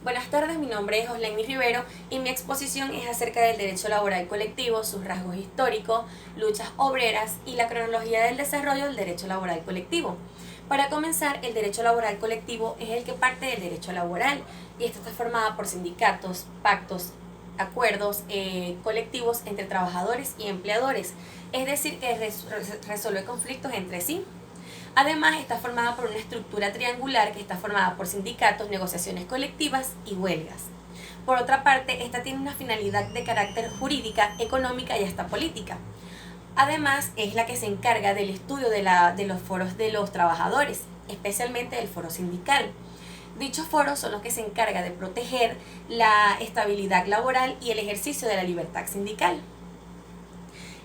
Buenas tardes, mi nombre es Oslaini Rivero y mi exposición es acerca del derecho laboral colectivo, sus rasgos históricos, luchas obreras y la cronología del desarrollo del derecho laboral colectivo. Para comenzar, el derecho laboral colectivo es el que parte del derecho laboral y esto está formado por sindicatos, pactos, acuerdos colectivos entre trabajadores y empleadores, es decir, que resuelve conflictos entre sí. Además, está formada por una estructura triangular que está formada por sindicatos, negociaciones colectivas y huelgas. Por otra parte, esta tiene una finalidad de carácter jurídica, económica y hasta política. Además, es la que se encarga del estudio de los foros de los trabajadores, especialmente el foro sindical. Dichos foros son los que se encargan de proteger la estabilidad laboral y el ejercicio de la libertad sindical.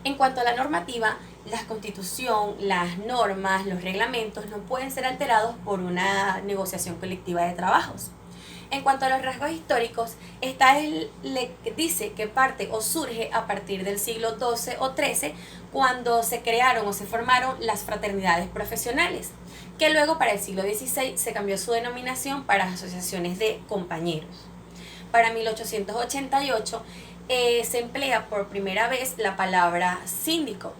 En cuanto a la normativa, la constitución, las normas, los reglamentos no pueden ser alterados por una negociación colectiva de trabajos. En cuanto a los rasgos históricos, dice que parte o surge a partir del siglo XII o XIII, cuando se crearon o se formaron las fraternidades profesionales, que luego para el siglo XVI se cambió su denominación para asociaciones de compañeros. Para 1888 se emplea por primera vez la palabra síndico.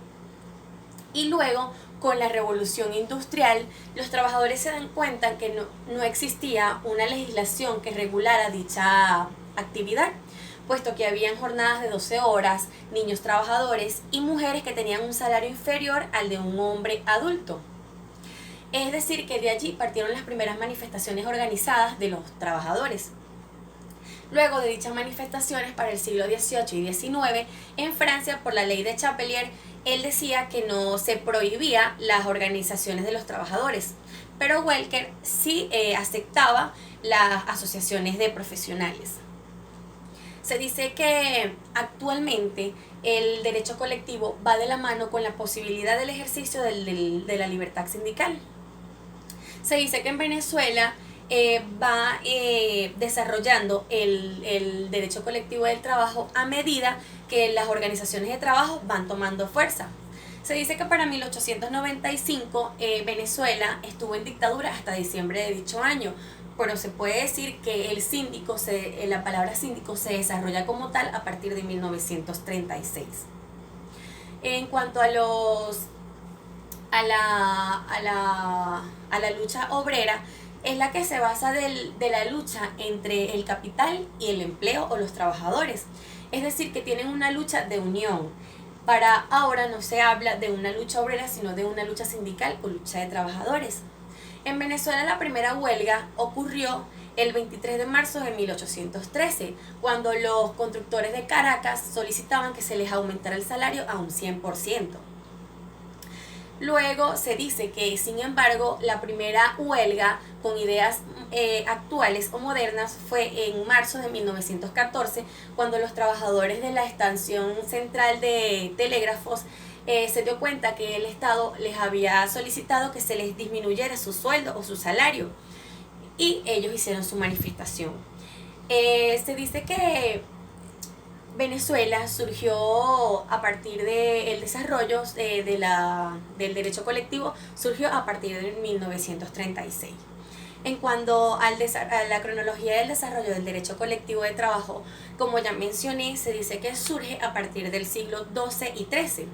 Y luego, con la revolución industrial, los trabajadores se dan cuenta que no existía una legislación que regulara dicha actividad, puesto que habían jornadas de 12 horas, niños trabajadores y mujeres que tenían un salario inferior al de un hombre adulto. Es decir, que de allí partieron las primeras manifestaciones organizadas de los trabajadores. Luego de dichas manifestaciones para el siglo XVIII y XIX, en Francia, por la ley de Chapelier, él decía que no se prohibía las organizaciones de los trabajadores, pero Welcker sí aceptaba las asociaciones de profesionales. Se dice que actualmente el derecho colectivo va de la mano con la posibilidad del ejercicio de la libertad sindical. Se dice que en Venezuela va desarrollando el derecho colectivo del trabajo a medida que las organizaciones de trabajo van tomando fuerza. Se dice que para 1895 Venezuela estuvo en dictadura hasta diciembre de dicho año, pero se puede decir que la palabra síndico se desarrolla como tal a partir de 1936. En cuanto a la lucha obrera, es la que se basa de la lucha entre el capital y el empleo o los trabajadores. Es decir, que tienen una lucha de unión. Para ahora no se habla de una lucha obrera, sino de una lucha sindical o lucha de trabajadores. En Venezuela la primera huelga ocurrió el 23 de marzo de 1813, cuando los constructores de Caracas solicitaban que se les aumentara el salario a un 100%. Luego se dice que, sin embargo, la primera huelga con ideas actuales o modernas fue en marzo de 1914, cuando los trabajadores de la Estación Central de Telégrafos se dio cuenta que el Estado les había solicitado que se les disminuyera su sueldo o su salario, y ellos hicieron su manifestación. Se dice que Venezuela surgió a partir del desarrollo del derecho colectivo, surgió a partir de 1936. En cuanto a la cronología del desarrollo del derecho colectivo de trabajo, como ya mencioné, se dice que surge a partir del siglo XII y XIII.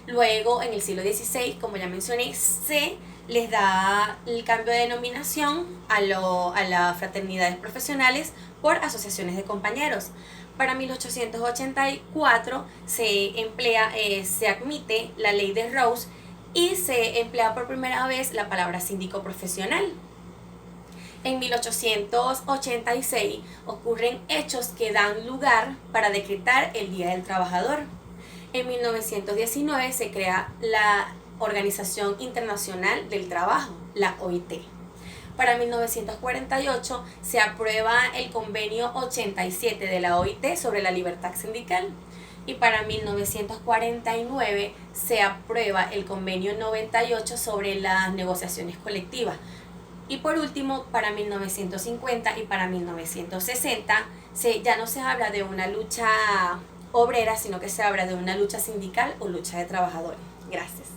Luego, en el siglo XVI, como ya mencioné, se les da el cambio de denominación a las fraternidades profesionales por asociaciones de compañeros. Para 1884 se admite la ley de Rose y se emplea por primera vez la palabra síndico profesional. En 1886 ocurren hechos que dan lugar para decretar el Día del Trabajador. En 1919 se crea la Organización Internacional del Trabajo, la OIT. Para 1948 se aprueba el convenio 87 de la OIT sobre la libertad sindical, y para 1949 se aprueba el convenio 98 sobre las negociaciones colectivas. Y por último, para 1950 y para 1960 ya no se habla de una lucha obrera, sino que se habla de una lucha sindical o lucha de trabajadores. Gracias.